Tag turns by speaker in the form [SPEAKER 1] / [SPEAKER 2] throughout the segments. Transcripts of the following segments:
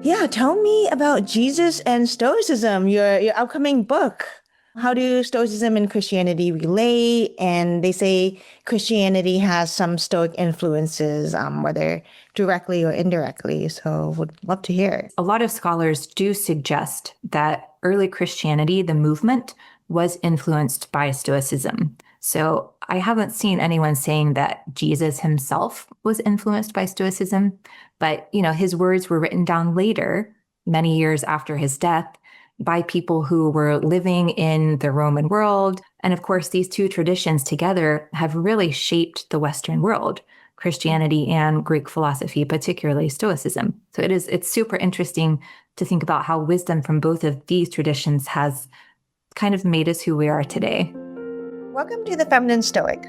[SPEAKER 1] Yeah, tell me about Jesus and Stoicism, your upcoming book. How do Stoicism and Christianity relate? And they say Christianity has some Stoic influences, whether directly or indirectly. So would love to hear.
[SPEAKER 2] A lot of scholars do suggest that early Christianity, the movement, was influenced by Stoicism. So I haven't seen anyone saying that Jesus himself was influenced by Stoicism, but his words were written down later, many years after his death, by people who were living in the Roman world. And of course, these two traditions together have really shaped the Western world. Christianity and Greek philosophy, particularly Stoicism. So it's super interesting to think about how wisdom from both of these traditions has kind of made us who we are today.
[SPEAKER 1] Welcome to the Feminine Stoic.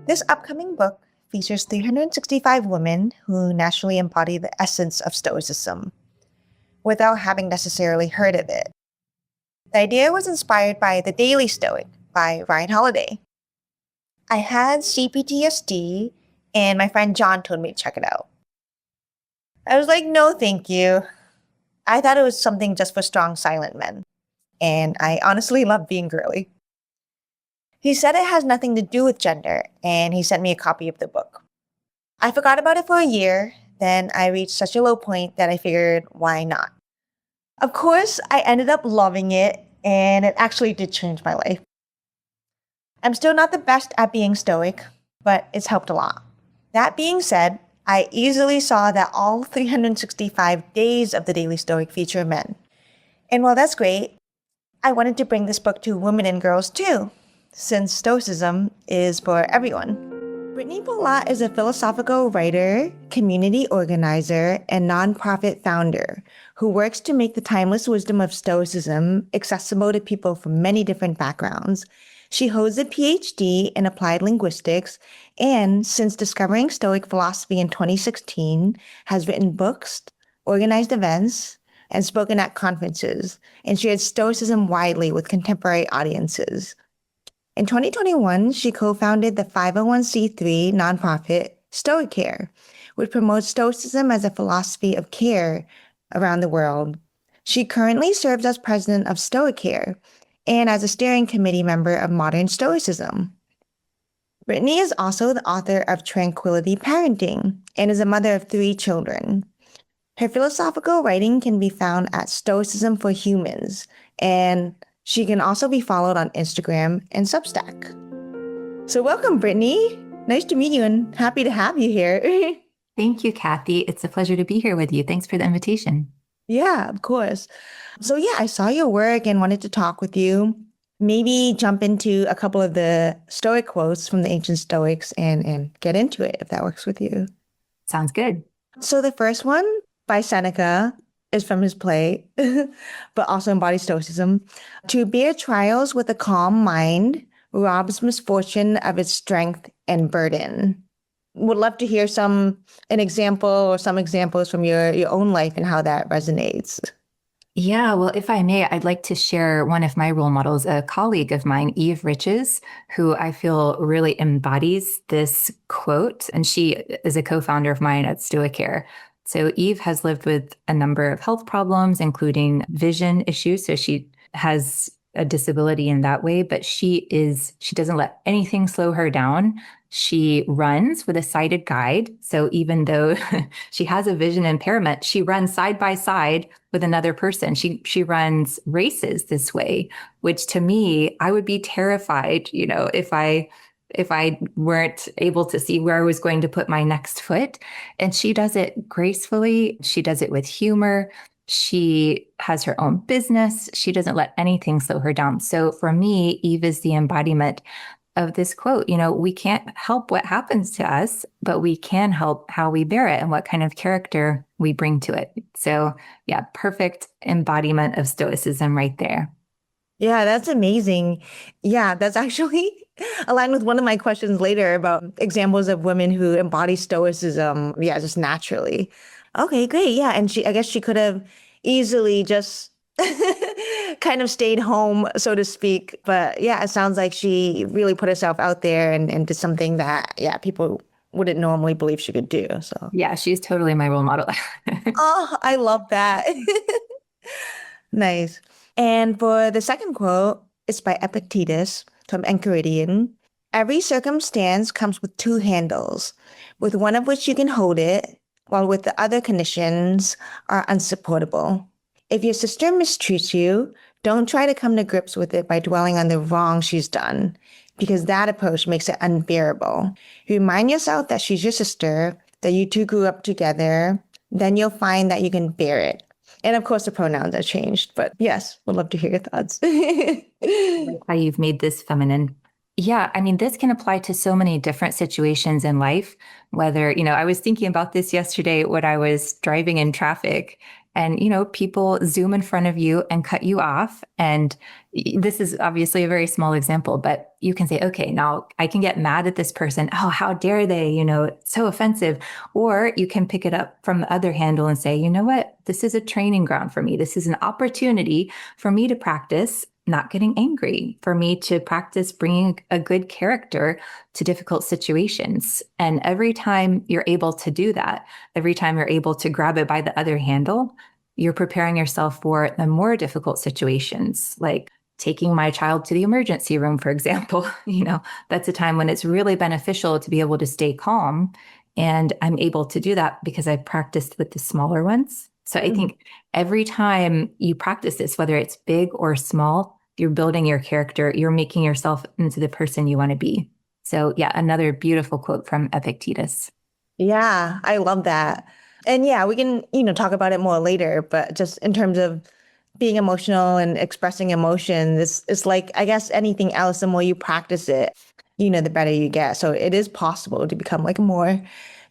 [SPEAKER 1] This upcoming book features 365 women who naturally embody the essence of Stoicism, without having necessarily heard of it. The idea was inspired by The Daily Stoic by Ryan Holiday. I had CPTSD, and my friend John told me to check it out. I was like, no, thank you. I thought it was something just for strong, silent men. And I honestly love being girly. He said it has nothing to do with gender, and he sent me a copy of the book. I forgot about it for a year, then I reached such a low point that I figured, why not? Of course, I ended up loving it, and it actually did change my life. I'm still not the best at being stoic, but it's helped a lot. That being said, I easily saw that all 365 days of the Daily Stoic feature men. And while that's great, I wanted to bring this book to women and girls too, since Stoicism is for everyone. Brittany Polat is a philosophical writer, community organizer, and nonprofit founder who works to make the timeless wisdom of Stoicism accessible to people from many different backgrounds. She holds a PhD in applied linguistics and, since discovering Stoic philosophy in 2016, has written books, organized events, and spoken at conferences, and shared Stoicism widely with contemporary audiences. In 2021, she co-founded the 501c3 nonprofit Stoicare, which promotes Stoicism as a philosophy of care around the world. She currently serves as president of Stoicare and as a steering committee member of Modern Stoicism. Brittany is also the author of Tranquility Parenting and is a mother of 3 children. Her philosophical writing can be found at Stoicism for Humans, and she can also be followed on Instagram and Substack. So welcome, Brittany. Nice to meet you and happy to have you here.
[SPEAKER 2] Thank you, Kathy. It's a pleasure to be here with you. Thanks for the invitation.
[SPEAKER 1] Yeah, of course. So yeah, I saw your work and wanted to talk with you. Maybe jump into a couple of the Stoic quotes from the ancient Stoics and get into it, if that works with you.
[SPEAKER 2] Sounds good.
[SPEAKER 1] So the first one by Seneca is from his play, but also embodies Stoicism. To bear trials with a calm mind robs misfortune of its strength and burden. Would love to hear an example or some examples from your own life and how that resonates.
[SPEAKER 2] Yeah, well, if I may, I'd like to share one of my role models, a colleague of mine, Eve Riches, who I feel really embodies this quote. And she is a co-founder of mine at Stoicare. So Eve has lived with a number of health problems, including vision issues. So she has a disability in that way, but she doesn't let anything slow her down. She runs with a sighted guide. So even though she has a vision impairment, she runs side by side with another person. She runs races this way, which to me, I would be terrified, if I weren't able to see where I was going to put my next foot. And she does it gracefully. She does it with humor. She has her own business. She doesn't let anything slow her down. So for me, Eve is the embodiment of this quote. We can't help what happens to us, but we can help how we bear it and what kind of character we bring to it. So yeah, perfect embodiment of Stoicism right there.
[SPEAKER 1] Yeah, that's amazing. Yeah, that's actually aligned with one of my questions later about examples of women who embody Stoicism, yeah, just naturally. Okay, great. Yeah, and I guess she could have easily just kind of stayed home, so to speak. But yeah, it sounds like she really put herself out there and did something that, yeah, people wouldn't normally believe she could do. So,
[SPEAKER 2] Yeah, she's totally my role model.
[SPEAKER 1] oh, I love that. Nice. And for the second quote, it's by Epictetus from Enchiridion. Every circumstance comes with two handles, with one of which you can hold it, while with the other conditions are unsupportable. If your sister mistreats you, don't try to come to grips with it by dwelling on the wrong she's done, because that approach makes it unbearable. Remind yourself that she's your sister, that you two grew up together, then you'll find that you can bear it. And of course, the pronouns are changed, but yes, would love to hear your thoughts.
[SPEAKER 2] How you've made this feminine. Yeah, I mean, this can apply to so many different situations in life. Whether, I was thinking about this yesterday when I was driving in traffic and, people zoom in front of you and cut you off. And this is obviously a very small example, but you can say, okay, now I can get mad at this person. Oh, how dare they? It's so offensive. Or you can pick it up from the other handle and say, you know what? This is a training ground for me. This is an opportunity for me to practice not getting angry, for me to practice bringing a good character to difficult situations. And every time you're able to do that, every time you're able to grab it by the other handle, you're preparing yourself for the more difficult situations, like taking my child to the emergency room, for example. That's a time when it's really beneficial to be able to stay calm. And I'm able to do that because I practiced with the smaller ones. So I think every time you practice this, whether it's big or small, you're building your character, you're making yourself into the person you want to be. So yeah, another beautiful quote from Epictetus.
[SPEAKER 1] Yeah, I love that. And yeah, we can, talk about it more later, but just in terms of being emotional and expressing emotion, it's like, I guess anything else, the more you practice it, the better you get. So it is possible to become like a more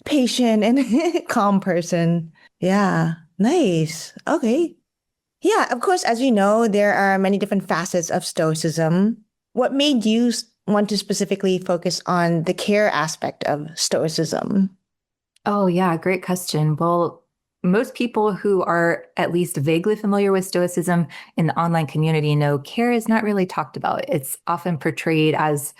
[SPEAKER 1] patient and calm person. Yeah, nice. Okay. Yeah, of course, as you know, there are many different facets of Stoicism. What made you want to specifically focus on the care aspect of Stoicism?
[SPEAKER 2] Oh, yeah, great question. Well, most people who are at least vaguely familiar with Stoicism in the online community know care is not really talked about. It's often portrayed as,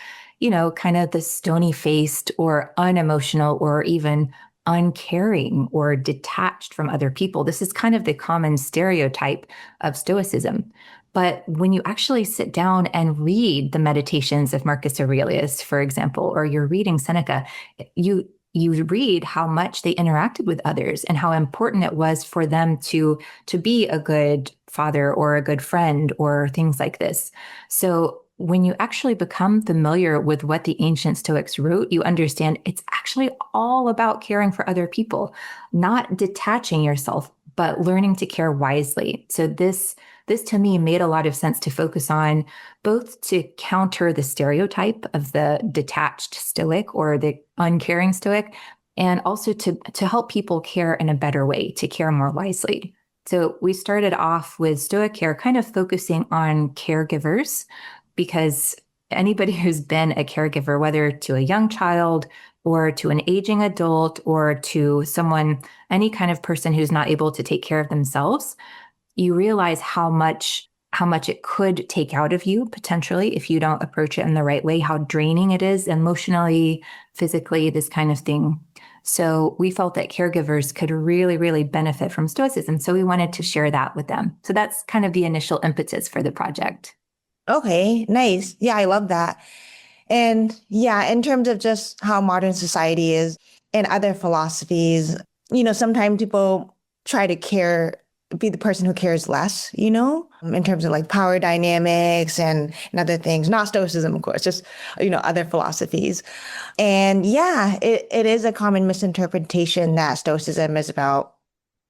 [SPEAKER 2] kind of the stony faced or unemotional or even uncaring or detached from other people. This is kind of the common stereotype of Stoicism. But when you actually sit down and read the meditations of Marcus Aurelius, for example, or you're reading Seneca, you read how much they interacted with others and how important it was for them to be a good father or a good friend or things like this. So when you actually become familiar with what the ancient Stoics wrote, you understand it's actually all about caring for other people, not detaching yourself, but learning to care wisely. So this to me made a lot of sense to focus on, both to counter the stereotype of the detached Stoic or the uncaring Stoic, and also to help people care in a better way, to care more wisely. So we started off with Stoicare kind of focusing on caregivers, because anybody who's been a caregiver, whether to a young child or to an aging adult or to someone, any kind of person who's not able to take care of themselves, you realize how much it could take out of you potentially if you don't approach it in the right way, how draining it is emotionally, physically, this kind of thing. So we felt that caregivers could really, really benefit from Stoicism. So we wanted to share that with them. So that's kind of the initial impetus for the project.
[SPEAKER 1] Okay, nice. Yeah, I love that. And yeah, in terms of just how modern society is and other philosophies, sometimes people try to be the person who cares less, in terms of like power dynamics and other things, not Stoicism, of course, just, other philosophies. And yeah, it is a common misinterpretation that Stoicism is about,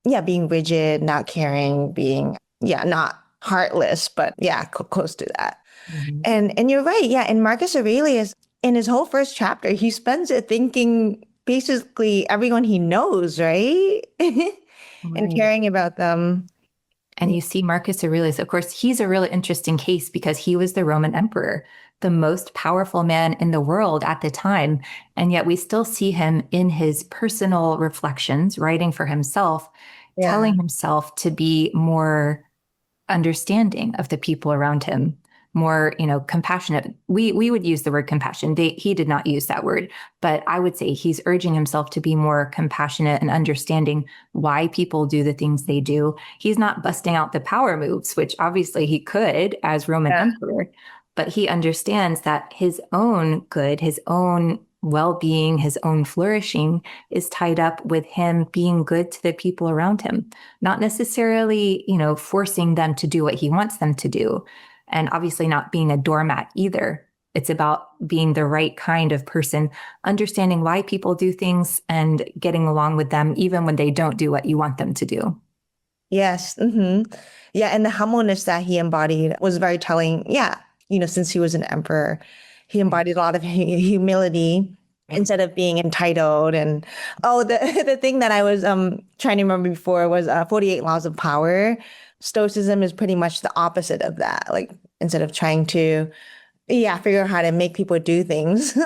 [SPEAKER 1] yeah, being rigid, not caring, being, yeah, not heartless, but yeah, close to that.
[SPEAKER 2] Mhm.
[SPEAKER 1] And you're right. Yeah. And Marcus Aurelius, in his whole first chapter, he spends it thinking basically everyone he knows, right? And
[SPEAKER 2] Right.
[SPEAKER 1] caring about them.
[SPEAKER 2] And you see Marcus Aurelius, of course, he's a really interesting case because he was the Roman emperor, the most powerful man in the world at the time. And yet we still see him in his personal reflections, writing for himself,
[SPEAKER 1] Yeah.
[SPEAKER 2] telling himself to be more understanding of the people around him, more, compassionate. We would use the word compassion. He did not use that word, but I would say he's urging himself to be more compassionate and understanding why people do the things they do. He's not busting out the power moves, which obviously he could as Roman emperor, but he understands that his own good, his own well-being, his own flourishing is tied up with him being good to the people around him, not necessarily, forcing them to do what he wants them to do. And obviously not being a doormat either. It's about being the right kind of person, understanding why people do things and getting along with them, even when they don't do what you want them to do.
[SPEAKER 1] Yes. Yeah. And the humbleness that he embodied was very telling. Yeah. Since he was an emperor, he embodied a lot of humility instead of being entitled. And the thing that I was trying to remember before was 48 Laws of Power. Stoicism is pretty much the opposite of that. Like, instead of trying to, figure out how to make people do things,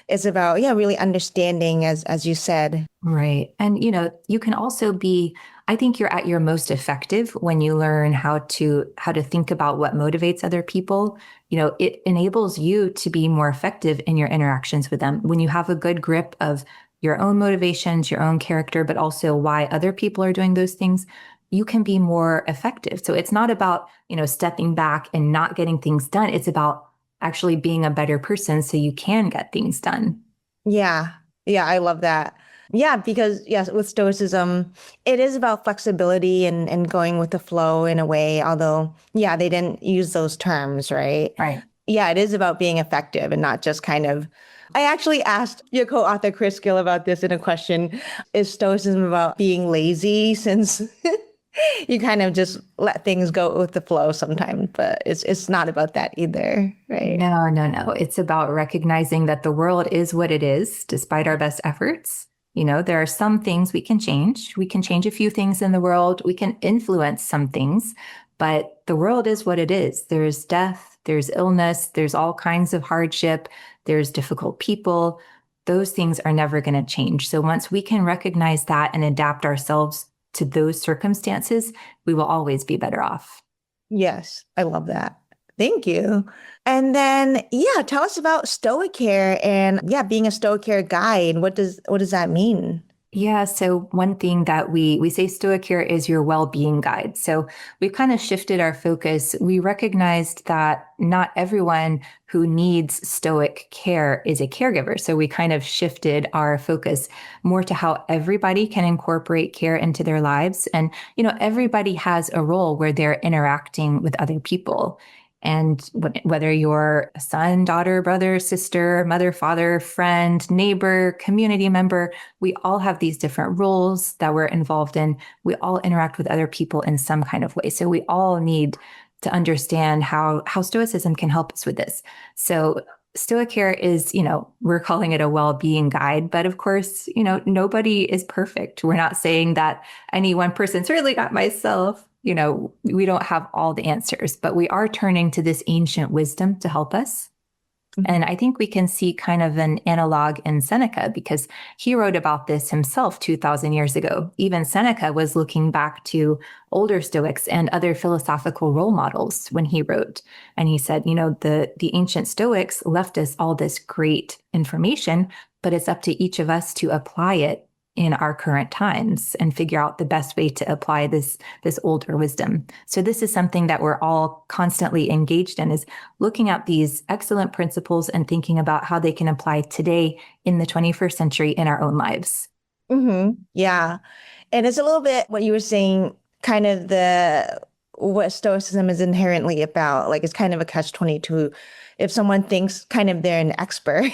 [SPEAKER 1] it's about, really understanding, as you said.
[SPEAKER 2] Right. And, you can also be, I think you're at your most effective when you learn how to think about what motivates other people. It enables you to be more effective in your interactions with them. When you have a good grip of your own motivations, your own character, but also why other people are doing those things, you can be more effective. So it's not about, stepping back and not getting things done. It's about actually being a better person so you can get things done.
[SPEAKER 1] Yeah. Yeah. I love that. Yeah, because yes, with Stoicism, it is about flexibility and going with the flow in a way, although, they didn't use those terms, right?
[SPEAKER 2] Right.
[SPEAKER 1] Yeah, it is about being effective and not just kind of. I actually asked your co-author Chris Gill about this in a question. Is Stoicism about being lazy, since you kind of just let things go with the flow sometimes, but it's not about that either, right?
[SPEAKER 2] No. It's about recognizing that the world is what it is, despite our best efforts. There are some things we can change. We can change a few things in the world. We can influence some things, but the world is what it is. There's death, there's illness, there's all kinds of hardship, there's difficult people. Those things are never going to change. So once we can recognize that and adapt ourselves to those circumstances, we will always be better off.
[SPEAKER 1] Yes, I love that. Thank you. And then, tell us about Stoicare and being a Stoicare guide. What does that mean?
[SPEAKER 2] Yeah. So one thing that we say Stoicare is your well-being guide. So we've kind of shifted our focus. We recognized that not everyone who needs Stoic care is a caregiver. So we kind of shifted our focus more to how everybody can incorporate care into their lives. And, everybody has a role where they're interacting with other people. And whether you're a son, daughter, brother, sister, mother, father, friend, neighbor, community member, we all have these different roles that we're involved in. We all interact with other people in some kind of way. So we all need to understand how Stoicism can help us with this. So Stoicare is, we're calling it a well-being guide, but of course, nobody is perfect. We're not saying that any one person, certainly not myself, we don't have all the answers, but we are turning to this ancient wisdom to help us. And I think we can see kind of an analog in Seneca, because he wrote about this himself 2,000 years ago. Even Seneca was looking back to older Stoics and other philosophical role models when he wrote. And he said, the ancient Stoics left us all this great information, but it's up to each of us to apply it in our current times and figure out the best way to apply this older wisdom. So this is something that we're all constantly engaged in, is looking at these excellent principles and thinking about how they can apply today in the 21st century in our own lives.
[SPEAKER 1] Yeah. And it's a little bit what you were saying, kind of what Stoicism is inherently about. Like, it's kind of a catch-22. If someone thinks kind of they're an expert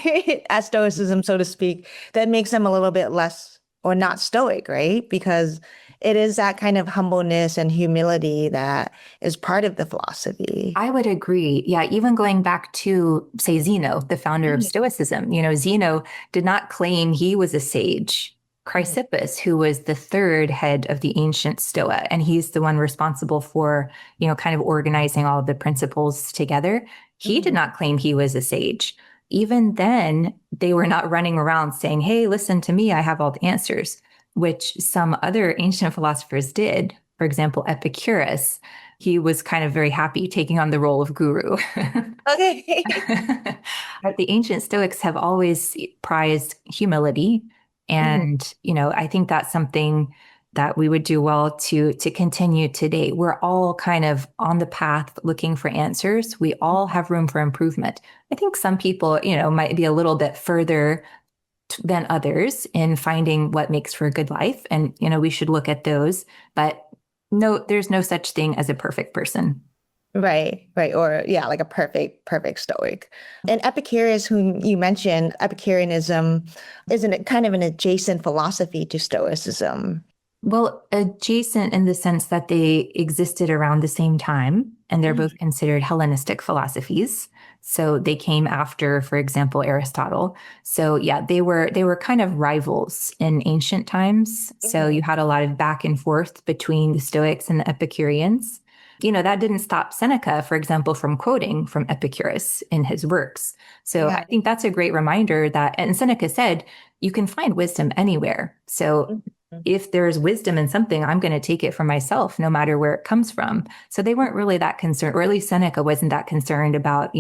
[SPEAKER 1] at Stoicism, so to speak, that makes them a little bit less or not Stoic, right? Because it is that kind of humbleness and humility that is part of the philosophy.
[SPEAKER 2] I would agree. Yeah, even going back to, say, Zeno, the founder of Stoicism. Zeno did not claim he was a sage. Chrysippus, who was the third head of the ancient Stoa, and he's the one responsible for, kind of organizing all of the principles together. He did not claim he was a sage. Even then, they were not running around saying, hey, listen to me, I have all the answers, which some other ancient philosophers did. for example, Epicurus, he was kind of very happy taking on the role of guru.
[SPEAKER 1] Okay.
[SPEAKER 2] But the ancient Stoics have always prized humility.
[SPEAKER 1] Mhm.
[SPEAKER 2] And, I think that's something that we would do well to continue today. We're all kind of on the path looking for answers. We all have room for improvement. I think some people, might be a little bit further than others in finding what makes for a good life. And, we should look at those. But no, there's no such thing as a perfect person.
[SPEAKER 1] Right, right. Or yeah, like a perfect Stoic. And Epicurus, whom you mentioned, Epicureanism, isn't it kind of an adjacent philosophy to Stoicism?
[SPEAKER 2] Well, adjacent in the sense that they existed around the same time, and they're both considered Hellenistic philosophies. So they came after, for example, Aristotle. So yeah, they were kind of rivals in ancient times. So
[SPEAKER 1] Mhm.
[SPEAKER 2] you had a lot of back and forth between the Stoics and the Epicureans. That didn't stop Seneca, for example, from quoting from Epicurus in his works. So
[SPEAKER 1] Yeah.
[SPEAKER 2] I think that's a great reminder that, and Seneca said, you can find wisdom anywhere. So
[SPEAKER 1] Mhm.
[SPEAKER 2] if there's wisdom in something, I'm going to take it for myself, no matter where it comes from. So they weren't really that concerned, or at least Seneca wasn't that concerned about,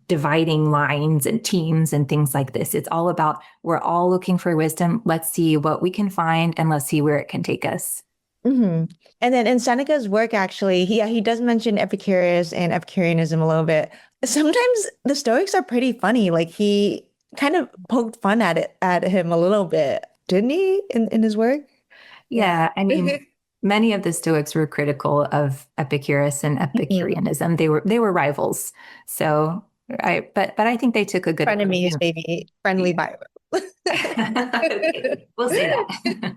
[SPEAKER 2] dividing lines and teams and things like this. It's all about, we're all looking for wisdom. Let's see what we can find and let's see where it can take us.
[SPEAKER 1] Hmm. And then in Seneca's work, actually, he does mention Epicurus and Epicureanism a little bit. Sometimes the Stoics are pretty funny. Like he kind of poked fun at him a little bit, didn't he, in his work? Yeah.
[SPEAKER 2] Yeah. I mean, many of the Stoics were critical of Epicurus and
[SPEAKER 1] Mhm.
[SPEAKER 2] Epicureanism. They were rivals. So but I think they took a good approach.
[SPEAKER 1] Frenemies, maybe friendly
[SPEAKER 2] Yeah.
[SPEAKER 1] Bible.
[SPEAKER 2] Okay, we'll say that.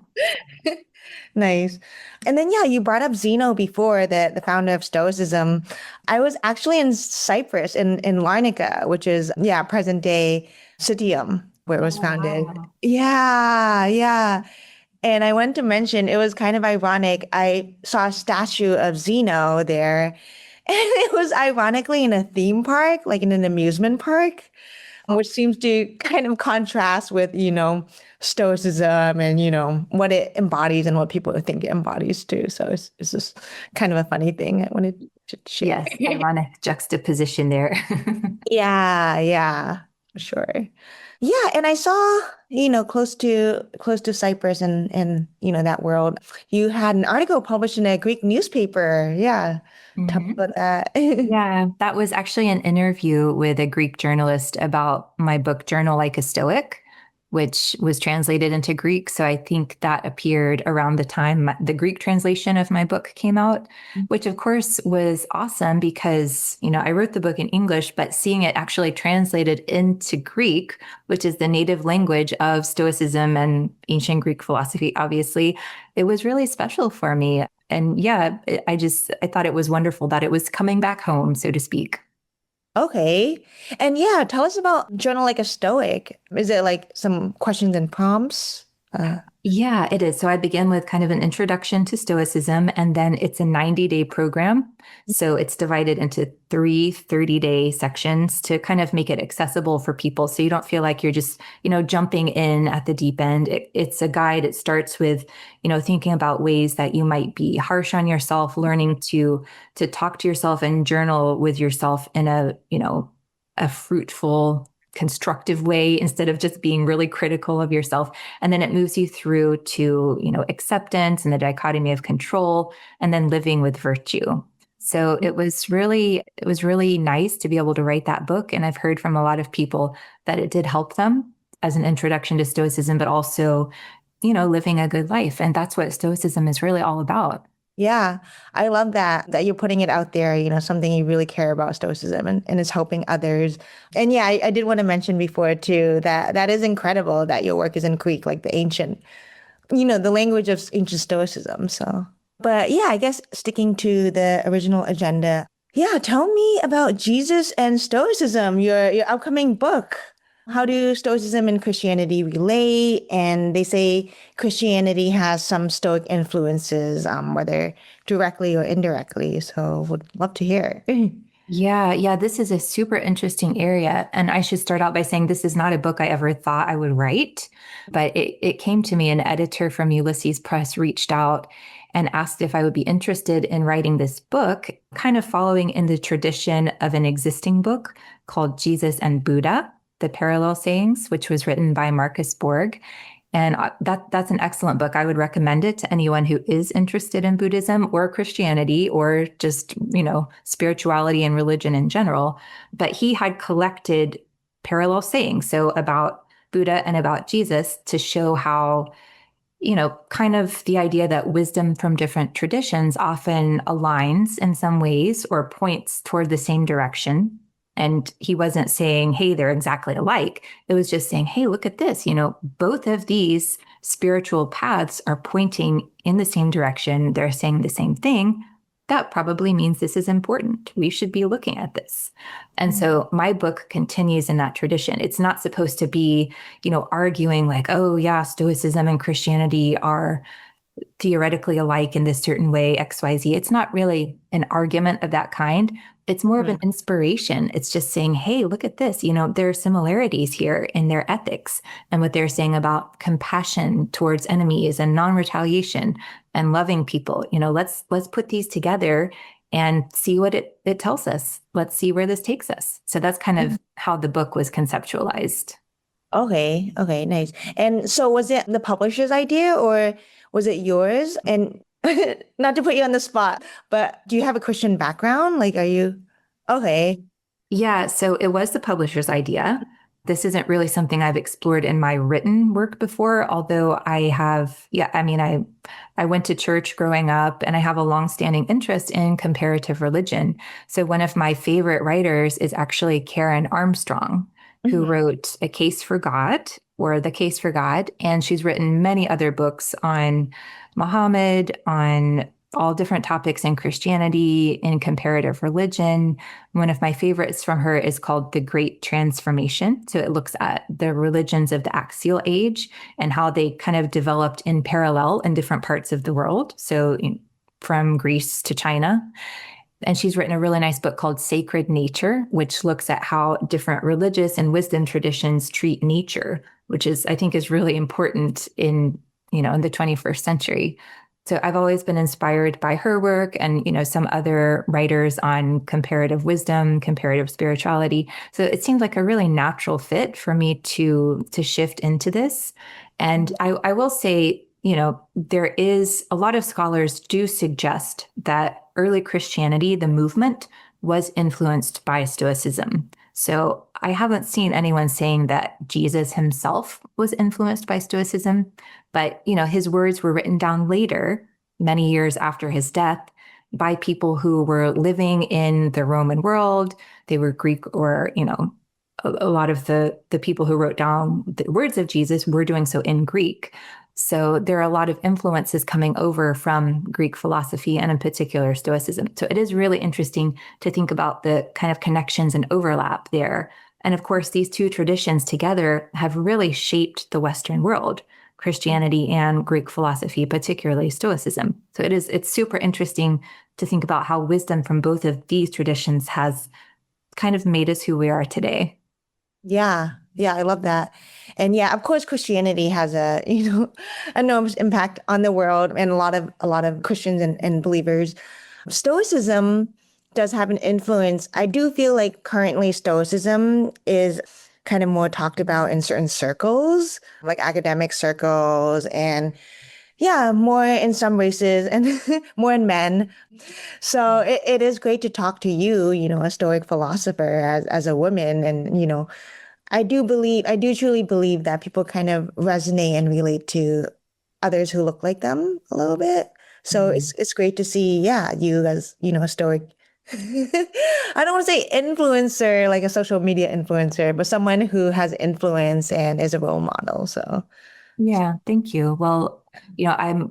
[SPEAKER 1] Nice. And then, yeah, you brought up Zeno before, the founder of Stoicism. I was actually in Cyprus, in Larnaca, which is, yeah, present day Citium, where it was
[SPEAKER 2] Oh,
[SPEAKER 1] founded.
[SPEAKER 2] wow.
[SPEAKER 1] Yeah, yeah. And I went to mention, it was kind of ironic. I saw a statue of Zeno there, and it was ironically in a theme park, like in an amusement park, which seems to kind of contrast with, Stoicism and, what it embodies and what people think it embodies too. So it's just kind of a funny thing I wanted to share.
[SPEAKER 2] Yes, ironic juxtaposition there.
[SPEAKER 1] Yeah, yeah, for sure. Yeah, and I saw, close to Cyprus and that world, you had an article published in a Greek newspaper. Yeah. Tell me
[SPEAKER 2] Mhm.
[SPEAKER 1] about that.
[SPEAKER 2] Yeah, that was actually an interview with a Greek journalist about my book, Journal Like a Stoic, which was translated into Greek. So I think that appeared around the time the Greek translation of my book came out, which of course was awesome because, I wrote the book in English, but seeing it actually translated into Greek, which is the native language of Stoicism and ancient Greek philosophy, obviously, it was really special for me. And yeah, I thought it was wonderful that it was coming back home, so to speak.
[SPEAKER 1] Okay. And yeah, tell us about Journal Like a Stoic. Is it like some questions and prompts?
[SPEAKER 2] Yeah, it is. So I begin with kind of an introduction to Stoicism, and then it's a 90-day program. So it's divided into three 30-day sections to kind of make it accessible for people. So you don't feel like you're just, jumping in at the deep end. It's a guide. It starts with, thinking about ways that you might be harsh on yourself, learning to talk to yourself and journal with yourself in a fruitful, constructive way instead of just being really critical of yourself. And then it moves you through to, acceptance and the dichotomy of control, and then living with virtue. So it was really nice to be able to write that book. And I've heard from a lot of people that it did help them as an introduction to Stoicism, but also, living a good life. And that's what Stoicism is really all about.
[SPEAKER 1] Yeah, I love that you're putting it out there, something you really care about Stoicism and is helping others. And yeah, I did want to mention before too that is incredible that your work is in Greek, like the ancient, the language of ancient Stoicism. So, but yeah, I guess sticking to the original agenda. Yeah, tell me about Jesus and Stoicism, your upcoming book. How do Stoicism and Christianity relate? And they say Christianity has some Stoic influences, whether directly or indirectly. So would love to hear.
[SPEAKER 2] Yeah, this is a super interesting area. And I should start out by saying this is not a book I ever thought I would write, but it came to me. An editor from Ulysses Press reached out and asked if I would be interested in writing this book, kind of following in the tradition of an existing book called Jesus and Buddha, The Parallel Sayings, which was written by Marcus Borg. And that's an excellent book. I would recommend it to anyone who is interested in Buddhism or Christianity or just, spirituality and religion in general. But he had collected parallel sayings, so about Buddha and about Jesus, to show how, kind of the idea that wisdom from different traditions often aligns in some ways or points toward the same direction. And he wasn't saying, hey, they're exactly alike. It was just saying, hey, look at this. Both of these spiritual paths are pointing in the same direction. They're saying the same thing. That probably means this is important. We should be looking at this. And so my book continues in that tradition. It's not supposed to be, arguing like, oh, yeah, Stoicism and Christianity are theoretically alike in this certain way, XYZ. It's not really an argument of that kind. It's more of an inspiration. It's just saying, hey, look at this. There are similarities here in their ethics and what they're saying about compassion towards enemies and non-retaliation and loving people. Let's put these together and see what it tells us. Let's see where this takes us. So that's kind of how the book was conceptualized.
[SPEAKER 1] Okay, okay, nice. And so was it the publisher's idea or was it yours? And not to put you on the spot, but do you have a Christian background? Like, are you okay?
[SPEAKER 2] Yeah, so it was the publisher's idea. This isn't really something I've explored in my written work before, although I have, I went to church growing up and I have a longstanding interest in comparative religion. So one of my favorite writers is actually Karen Armstrong, who wrote A Case for God or The Case for God. And she's written many other books on Muhammad, on all different topics in Christianity, in comparative religion. One of my favorites from her is called The Great Transformation. So it looks at the religions of the Axial Age and how they kind of developed in parallel in different parts of the world. So from Greece to China. And she's written a really nice book called Sacred Nature, which looks at how different religious and wisdom traditions treat nature, which I think is really important in the 21st century. So I've always been inspired by her work and, some other writers on comparative wisdom, comparative spirituality. So it seemed like a really natural fit for me to shift into this. And I will say, there is a lot of scholars do suggest that early Christianity, the movement, was influenced by Stoicism. So I haven't seen anyone saying that Jesus himself was influenced by Stoicism, but his words were written down later, many years after his death, by people who were living in the Roman world. They were Greek, or a lot of the people who wrote down the words of Jesus were doing so in Greek. So there are a lot of influences coming over from Greek philosophy and in particular Stoicism. So it is really interesting to think about the kind of connections and overlap there. And of course, these two traditions together have really shaped the Western world, Christianity and Greek philosophy, particularly Stoicism. So it's super interesting to think about how wisdom from both of these traditions has kind of made us who we are today.
[SPEAKER 1] Yeah, yeah, I love that. And yeah, of course, Christianity has a enormous impact on the world and a lot of Christians and believers. Stoicism does have an influence. I do feel like currently Stoicism is kind of more talked about in certain circles, like academic circles, and yeah, more in some races and more in men. So it is great to talk to you, a Stoic philosopher as a woman. And, I do truly believe that people kind of resonate and relate to others who look like them a little bit. So it's great to see, yeah, you as, a Stoic. I don't want to say influencer, like a social media influencer, but someone who has influence and is a role model. So
[SPEAKER 2] Yeah, thank you. Well,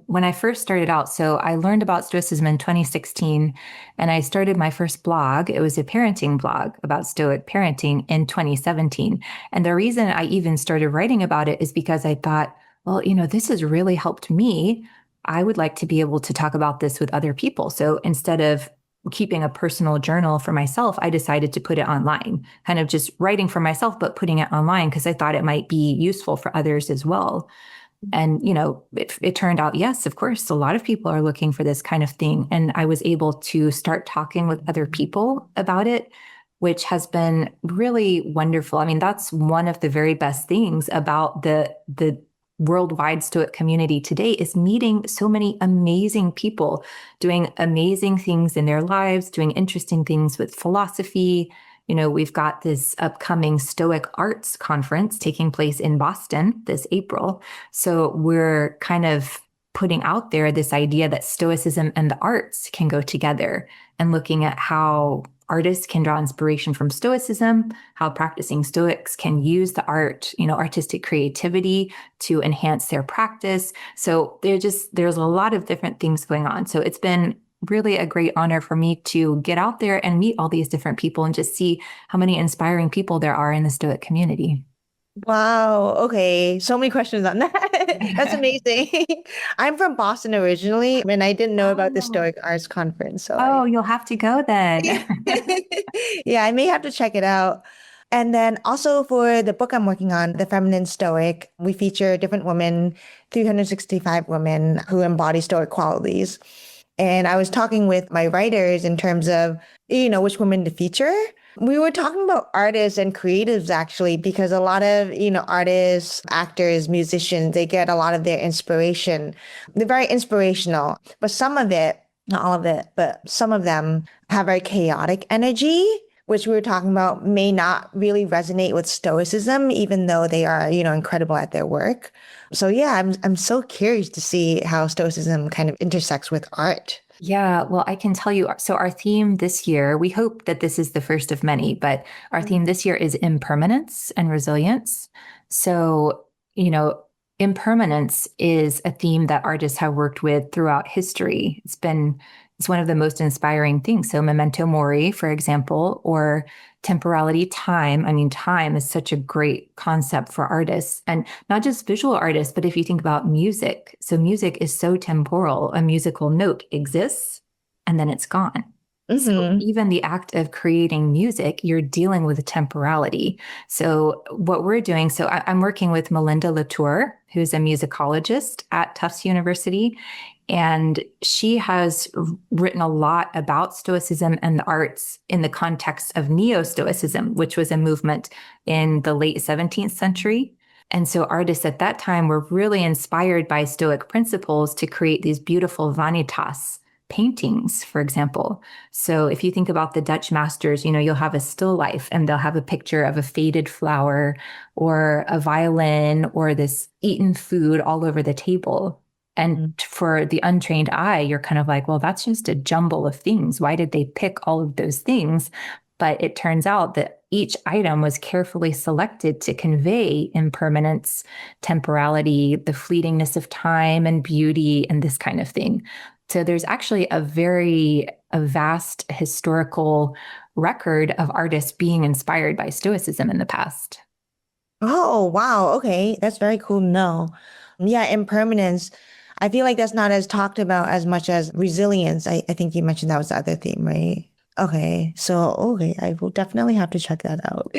[SPEAKER 2] when I first started out, so I learned about Stoicism in 2016, and I started my first blog. It was a parenting blog about Stoic parenting in 2017. And the reason I even started writing about it is because I thought, well, this has really helped me. I would like to be able to talk about this with other people. So instead of keeping a personal journal for myself, I decided to put it online, kind of just writing for myself, but putting it online because I thought it might be useful for others as well. And, it turned out, yes, of course, a lot of people are looking for this kind of thing. And I was able to start talking with other people about it, which has been really wonderful. I mean, that's one of the very best things about the worldwide Stoic community today is meeting so many amazing people doing amazing things in their lives, doing interesting things with philosophy. We've got this upcoming Stoic Arts Conference taking place in Boston this April. So we're kind of putting out there this idea that Stoicism and the arts can go together, and looking at how artists can draw inspiration from Stoicism, how practicing Stoics can use the art, artistic creativity to enhance their practice. So there's a lot of different things going on. So it's been really a great honor for me to get out there and meet all these different people and just see how many inspiring people there are in the Stoic community.
[SPEAKER 1] Wow. Okay. So many questions on that. That's amazing. I'm from Boston originally, and I didn't know about the
[SPEAKER 2] Oh,
[SPEAKER 1] Stoic Arts Conference. So
[SPEAKER 2] oh, you'll have to go then.
[SPEAKER 1] yeah, I may have to check it out. And then also for the book I'm working on, The Feminine Stoic, we feature different women, 365 women who embody Stoic qualities. And I was talking with my writers in terms of, which women to feature. We were talking about artists and creatives actually, because a lot of, artists, actors, musicians, they get a lot of their inspiration. They're very inspirational, but some of it, not all of it, but some of them have very chaotic energy, which we were talking about may not really resonate with Stoicism, even though they are, incredible at their work. So yeah, I'm so curious to see how Stoicism kind of intersects with art.
[SPEAKER 2] Yeah, well, I can tell you. So, our theme this year, we hope that this is the first of many, but our theme this year is impermanence and resilience. So, impermanence is a theme that artists have worked with throughout history. It's one of the most inspiring things. So, memento mori, for example, or temporality, time. I mean, time is such a great concept for artists, and not just visual artists, but if you think about music. So music is so temporal. A musical note exists and then it's gone. So
[SPEAKER 1] Mm-hmm.
[SPEAKER 2] even the act of creating music, you're dealing with temporality. So what we're doing, I'm working with Melinda Latour, who's a musicologist at Tufts University, and she has written a lot about Stoicism and the arts in the context of Neo-Stoicism, which was a movement in the late 17th century. And so artists at that time were really inspired by Stoic principles to create these beautiful vanitas paintings, for example. So if you think about the Dutch masters, you'll have a still life and they'll have a picture of a faded flower or a violin or this eaten food all over the table. And for the untrained eye, you're kind of like, well, that's just a jumble of things. Why did they pick all of those things? But it turns out that each item was carefully selected to convey impermanence, temporality, the fleetingness of time and beauty, and this kind of thing. So there's actually a vast historical record of artists being inspired by Stoicism in the past.
[SPEAKER 1] Oh, wow. Okay. That's very cool to know. Yeah, impermanence. I feel like that's not as talked about as much as resilience. I think you mentioned that was the other theme, right? Okay. So, okay, I will definitely have to check that out.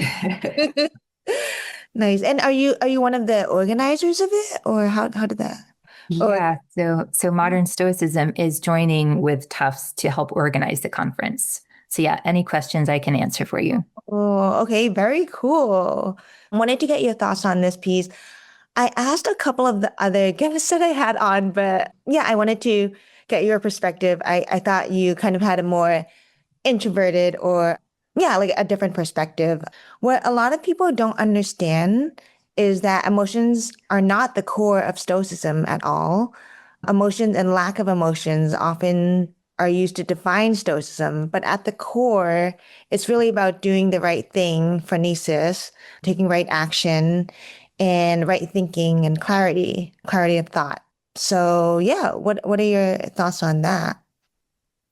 [SPEAKER 1] Nice. And are you one of the organizers of it, or how did that? Or
[SPEAKER 2] Yeah, so modern Stoicism is joining with Tufts to help organize the conference. So yeah, any questions I can answer for you.
[SPEAKER 1] oh, okay, very cool. Wanted to get your thoughts on this piece. I asked a couple of the other guests that I had on, but yeah, I wanted to get your perspective. I thought you kind of had a more introverted or yeah, like a different perspective. What a lot of people don't understand is that emotions are not the core of Stoicism at all. Emotions and lack of emotions often are used to define Stoicism, but at the core, it's really about doing the right thing, phronesis, taking right action, and right thinking and clarity of thought. So yeah, what are your thoughts on that?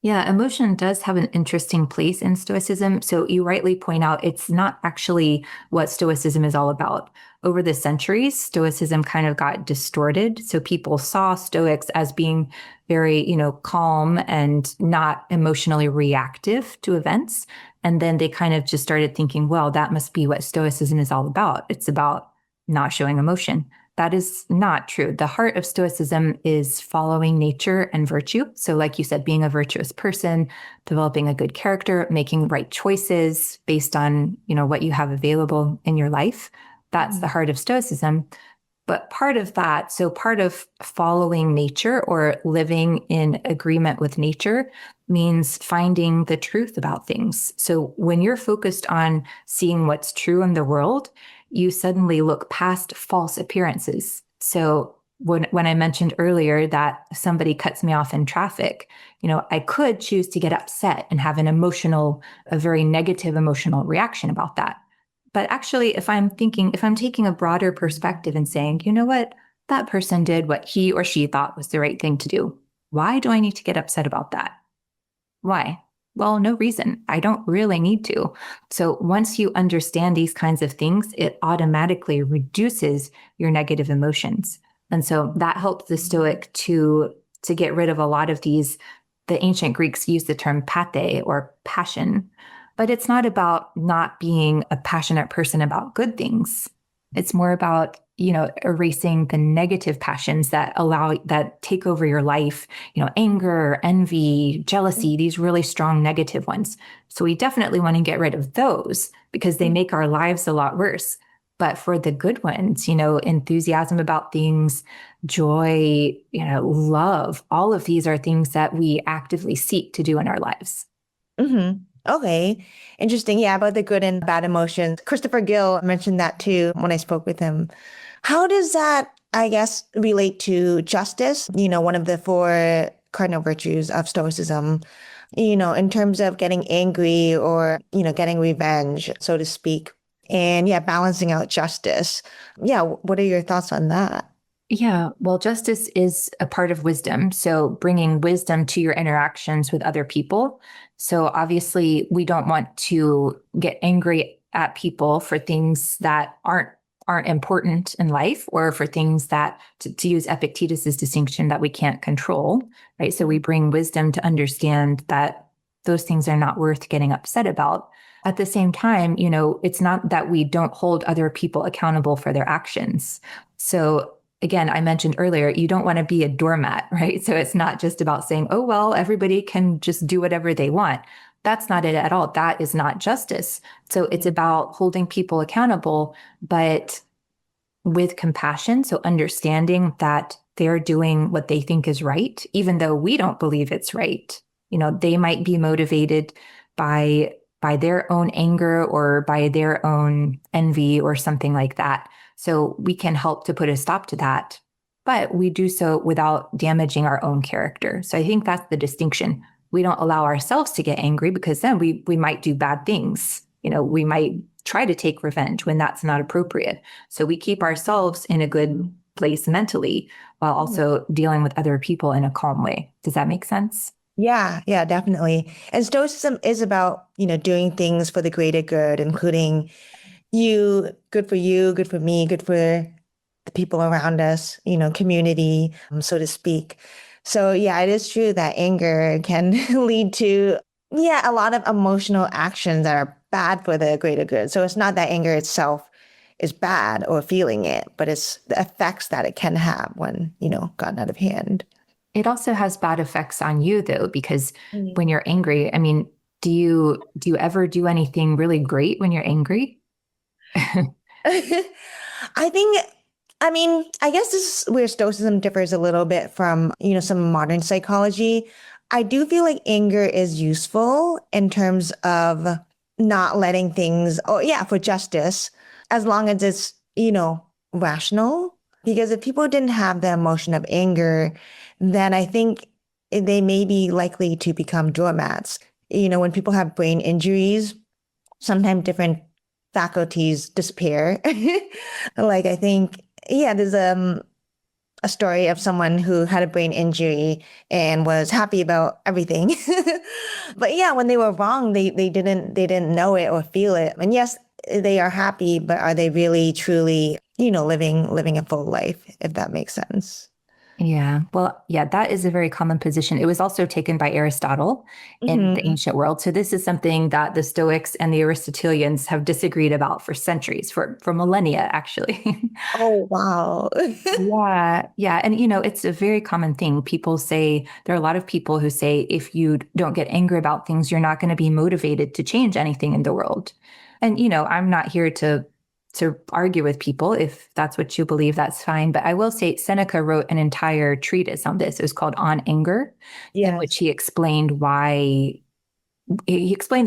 [SPEAKER 2] Yeah, emotion does have an interesting place in Stoicism. So you rightly point out it's not actually what Stoicism is all about. Over the centuries, Stoicism kind of got distorted. So people saw Stoics as being very, calm and not emotionally reactive to events. And then they kind of just started thinking, well, that must be what Stoicism is all about. It's about not showing emotion. That is not true. The heart of Stoicism is following nature and virtue. So, like you said, being a virtuous person, developing a good character, making right choices based on, what you have available in your life. That's the heart of Stoicism. But part of that, so part of following nature or living in agreement with nature means finding the truth about things. So when you're focused on seeing what's true in the world, you suddenly look past false appearances. So when I mentioned earlier that somebody cuts me off in traffic, I could choose to get upset and have a very negative emotional reaction about that. But actually, if I'm taking a broader perspective and saying, you know what, that person did what he or she thought was the right thing to do. Why do I need to get upset about that? Why? Well, no reason. I don't really need to. So once you understand these kinds of things, it automatically reduces your negative emotions. And so that helps the Stoic to get rid of a lot of these. The ancient Greeks used the term pathe or passion, but it's not about not being a passionate person about good things. It's more about, erasing the negative passions that take over your life, anger, envy, jealousy, these really strong negative ones. So we definitely want to get rid of those because they make our lives a lot worse. But for the good ones, enthusiasm about things, joy, love, all of these are things that we actively seek to do in our lives.
[SPEAKER 1] Mm-hmm. Okay. Interesting. Yeah, about the good and bad emotions. Christopher Gill mentioned that too when I spoke with him. How does that, I guess, relate to justice? One of the four cardinal virtues of Stoicism, in terms of getting angry or, getting revenge, so to speak. And yeah, balancing out justice. Yeah. What are your thoughts on that?
[SPEAKER 2] Yeah, well, justice is a part of wisdom. So bringing wisdom to your interactions with other people. So obviously, we don't want to get angry at people for things that aren't important in life or for things that to use Epictetus's distinction that we can't control, right? So we bring wisdom to understand that those things are not worth getting upset about. At the same time, it's not that we don't hold other people accountable for their actions. So again, I mentioned earlier, you don't want to be a doormat, right? So it's not just about saying, oh, well, everybody can just do whatever they want. That's not it at all. That is not justice. So it's about holding people accountable, but with compassion. So understanding that they're doing what they think is right, even though we don't believe it's right. They might be motivated by their own anger or by their own envy or something like that. So we can help to put a stop to that, but we do so without damaging our own character. So I think that's the distinction. We don't allow ourselves to get angry because then we might do bad things. We might try to take revenge when that's not appropriate. So we keep ourselves in a good place mentally while also dealing with other people in a calm way. Does that make sense?
[SPEAKER 1] Yeah, definitely. And Stoicism is about, doing things for the greater good, including you, good for me, good for the people around us, community, so to speak. So yeah, it is true that anger can lead to, a lot of emotional actions that are bad for the greater good. So it's not that anger itself is bad or feeling it, but it's the effects that it can have when, gotten out of hand.
[SPEAKER 2] It also has bad effects on you though, because when you're angry, I mean, do you ever do anything really great when you're angry?
[SPEAKER 1] I think, I guess this is where Stoicism differs a little bit from, some modern psychology. I do feel like anger is useful in terms of not letting things, oh yeah, for justice, as long as it's, rational. Because if people didn't have the emotion of anger, then I think they may be likely to become doormats. When people have brain injuries, sometimes different faculties disappear. Like I think, yeah, there's a story of someone who had a brain injury and was happy about everything. But yeah, when they were wrong, they didn't know it or feel it. And yes, they are happy, but are they really truly, living a full life, if that makes sense?
[SPEAKER 2] Yeah. Well, yeah, that is a very common position. It was also taken by Aristotle in the
[SPEAKER 1] Hmm.
[SPEAKER 2] ancient world. So this is something that the Stoics and the Aristotelians have disagreed about for centuries, for millennia, actually.
[SPEAKER 1] Oh, wow.
[SPEAKER 2] Yeah, yeah. And, it's a very common thing. People say, there are a lot of people who say, if you don't get angry about things, you're not going to be motivated to change anything in the world. And, I'm not here to argue with people. If that's what you believe, that's fine. But I will say Seneca wrote an entire treatise on this. It was called On Anger, in which
[SPEAKER 1] Yes.
[SPEAKER 2] he explained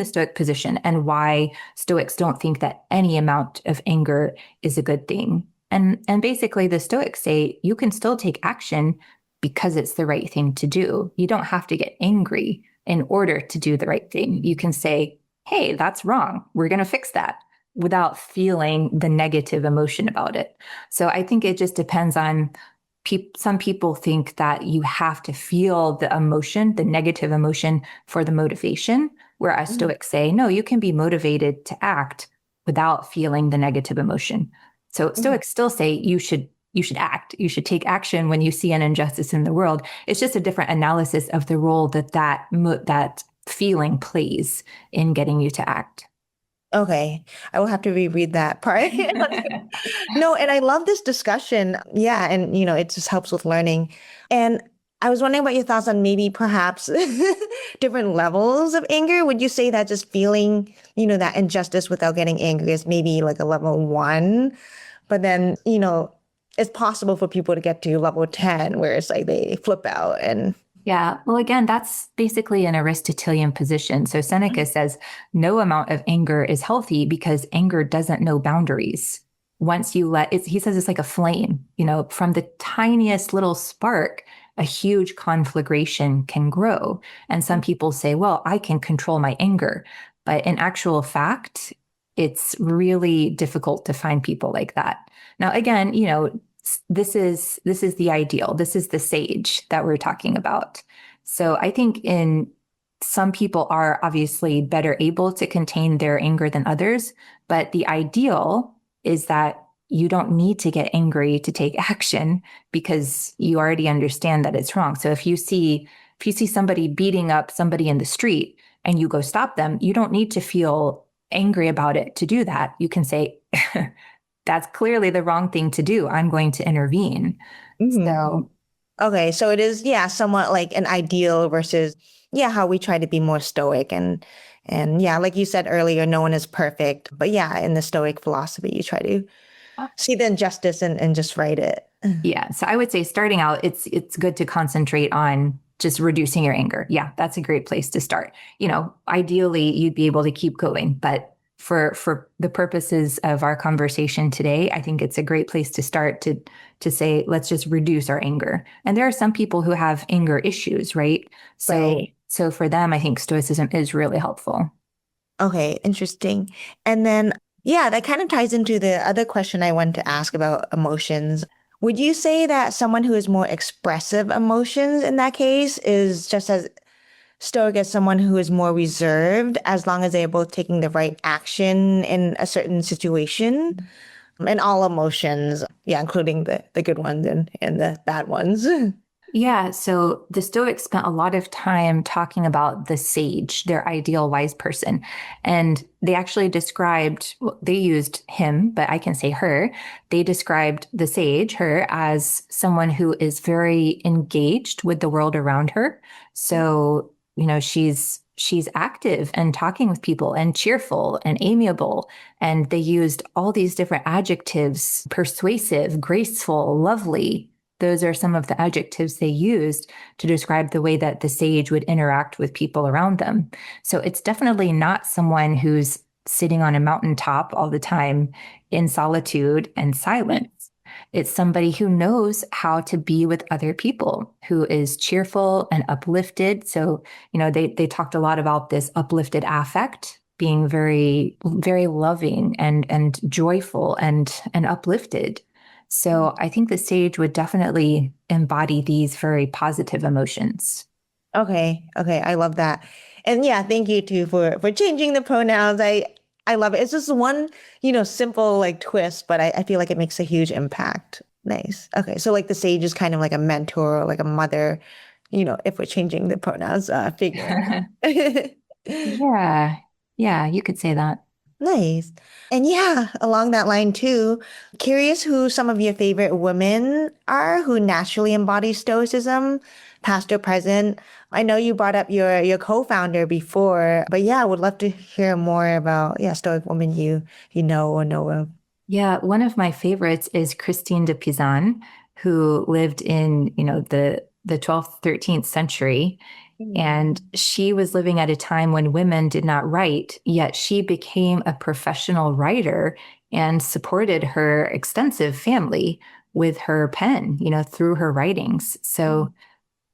[SPEAKER 2] the Stoic position and why Stoics don't think that any amount of anger is a good thing. And basically the Stoics say you can still take action because it's the right thing to do. You don't have to get angry in order to do the right thing. You can say, hey, that's wrong. We're going to fix that without feeling the negative emotion about it. So I think it just depends on some people think that you have to feel the emotion, the negative emotion for the motivation, whereas
[SPEAKER 1] Mhm.
[SPEAKER 2] Stoics say, no, you can be motivated to act without feeling the negative emotion. So
[SPEAKER 1] Mhm.
[SPEAKER 2] Stoics still say you should act. You should take action when you see an injustice in the world. It's just a different analysis of the role that feeling plays in getting you to act.
[SPEAKER 1] Okay, I will have to reread that part. No, and I love this discussion. Yeah, and it just helps with learning. And I was wondering about your thoughts on maybe perhaps different levels of anger. Would you say that just feeling, that injustice without getting angry is maybe like a level one, but then, it's possible for people to get to level 10 where it's like they flip out and
[SPEAKER 2] Yeah. Well, again, that's basically an Aristotelian position. So Seneca says no amount of anger is healthy because anger doesn't know boundaries. Once you let it, he says it's like a flame, from the tiniest little spark, a huge conflagration can grow. And some people say, well, I can control my anger. But in actual fact, it's really difficult to find people like that. Now, again, this is the ideal. This is the sage that we're talking about. So I think in some people are obviously better able to contain their anger than others, but the ideal is that you don't need to get angry to take action because you already understand that it's wrong. So if you see somebody beating up somebody in the street and you go stop them, you don't need to feel angry about it to do that. You can say, that's clearly the wrong thing to do. I'm going to intervene.
[SPEAKER 1] Mhm.
[SPEAKER 2] So,
[SPEAKER 1] Okay, so it is, yeah, somewhat like an ideal versus, yeah, how we try to be more stoic and yeah, like you said earlier, no one is perfect. But yeah, in the stoic philosophy, you try to see the injustice and just write it.
[SPEAKER 2] yeah. So I would say starting out, it's good to concentrate on just reducing your anger. Yeah, that's a great place to start. Ideally you'd be able to keep going, but for the purposes of our conversation today, I think it's a great place to start to say, let's just reduce our anger. And there are some people who have anger issues, right? So
[SPEAKER 1] Right.
[SPEAKER 2] so for them, I think stoicism is really helpful.
[SPEAKER 1] Okay, interesting. And then, yeah, that kind of ties into the other question I wanted to ask about emotions. Would you say that someone who is more expressive emotions in that case is just as stoic as someone who is more reserved as long as they're both taking the right action in a certain situation? And all emotions, yeah, including the good ones and the bad ones.
[SPEAKER 2] Yeah, so the Stoics spent a lot of time talking about the sage, their ideal wise person. And they actually described, well, they used him, but I can say her. They described the sage, her, as someone who is very engaged with the world around her. So, she's active and talking with people and cheerful and amiable. And they used all these different adjectives: persuasive, graceful, lovely. Those are some of the adjectives they used to describe the way that the sage would interact with people around them. So it's definitely not someone who's sitting on a mountaintop all the time in solitude and silence. It's somebody who knows how to be with other people, who is cheerful and uplifted. So, they talked a lot about this uplifted affect, being very, very loving and joyful and uplifted. So I think the sage would definitely embody these very positive emotions.
[SPEAKER 1] Okay. Okay. I love that. And yeah, thank you too for changing the pronouns. I love it. It's just one, simple like twist, but I feel like it makes a huge impact. Nice. Okay. So like the sage is kind of like a mentor or like a mother, if we're changing the pronouns figure.
[SPEAKER 2] Yeah. Yeah, you could say that.
[SPEAKER 1] Nice. And yeah, along that line too, curious who some of your favorite women are who naturally embody Stoicism, past or present. I know you brought up your co-founder before, but yeah, I would love to hear more about Stoic women you know or know of.
[SPEAKER 2] Yeah, one of my favorites is Christine de Pizan, who lived in, the 12th, 13th century. And she was living at a time when women did not write, yet she became a professional writer and supported her extensive family with her pen, through her writings. So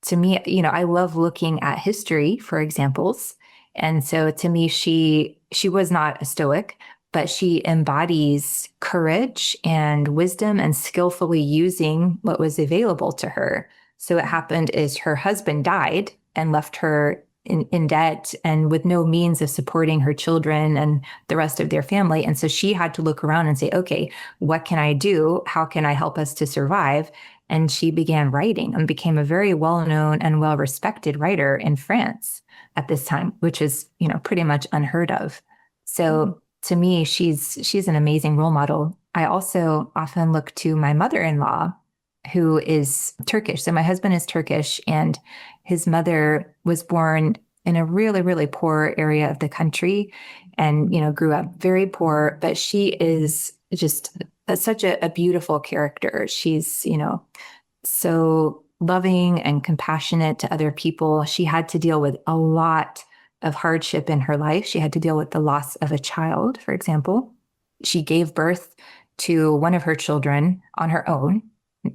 [SPEAKER 2] to me, I love looking at history for examples. And so to me, she was not a Stoic, but she embodies courage and wisdom and skillfully using what was available to her. So what happened is her husband died and left her in debt and with no means of supporting her children and the rest of their family. And so she had to look around and say, okay, what can I do? How can I help us to survive? And she began writing and became a very well-known and well-respected writer in France at this time, which is, pretty much unheard of. So to me, she's an amazing role model. I also often look to my mother-in-law, who is Turkish. So my husband is Turkish, and his mother was born in a really, really poor area of the country and, grew up very poor, but she is just such a beautiful character. She's, so loving and compassionate to other people. She had to deal with a lot of hardship in her life. She had to deal with the loss of a child, for example. She gave birth to one of her children on her own.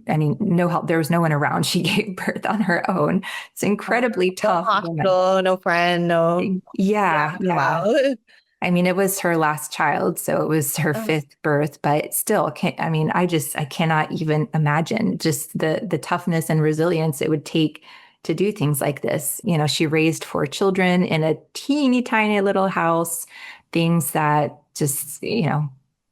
[SPEAKER 2] I mean, no help. There was no one around. She gave birth on her own. It's incredibly
[SPEAKER 1] No
[SPEAKER 2] tough woman.
[SPEAKER 1] hospital, no friend, no.
[SPEAKER 2] Yeah, yeah.
[SPEAKER 1] Wow.
[SPEAKER 2] I mean, it was her last child, so it was her
[SPEAKER 1] Oh,
[SPEAKER 2] fifth birth, but still, I cannot even imagine just the toughness and resilience it would take to do things like this. She raised four children in a teeny tiny little house, things that just,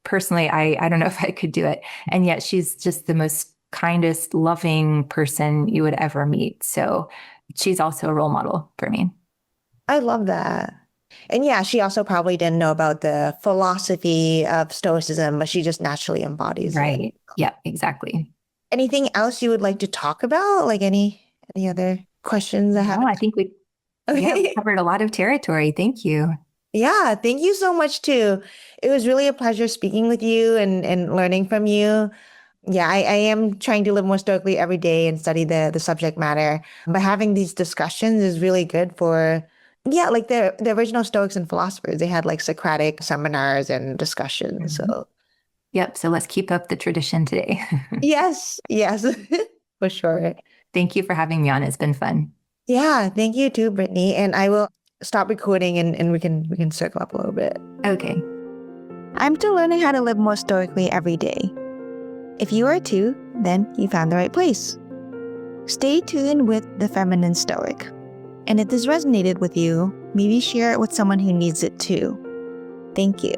[SPEAKER 2] personally, I don't know if I could do it. And yet she's just the most kindest, loving person you would ever meet. So she's also a role model for me.
[SPEAKER 1] I love that. And yeah, she also probably didn't know about the philosophy of Stoicism, but she just naturally embodies it.
[SPEAKER 2] Right. Yeah, exactly.
[SPEAKER 1] Anything else you would like to talk about? Like any other questions I
[SPEAKER 2] No,
[SPEAKER 1] haven't?
[SPEAKER 2] I think we
[SPEAKER 1] Okay.
[SPEAKER 2] covered a lot of territory. Thank you.
[SPEAKER 1] Yeah, thank you so much too. It was really a pleasure speaking with you and learning from you. Yeah, I am trying to live more stoically every day and study the subject matter. But having these discussions is really good for, yeah, like the original Stoics and philosophers. They had like Socratic seminars and discussions.
[SPEAKER 2] Mhm.
[SPEAKER 1] So
[SPEAKER 2] Yep. So let's keep up the tradition today.
[SPEAKER 1] yes, yes, for sure.
[SPEAKER 2] Thank you for having me on. It's been fun.
[SPEAKER 1] Yeah, thank you too, Brittany. And I will stop recording and we can circle up a little bit.
[SPEAKER 2] Okay.
[SPEAKER 1] I'm still learning how to live more stoically every day. If you are too, then you found the right place. Stay tuned with the Feminine Stoic. And if this resonated with you, maybe share it with someone who needs it too. Thank you.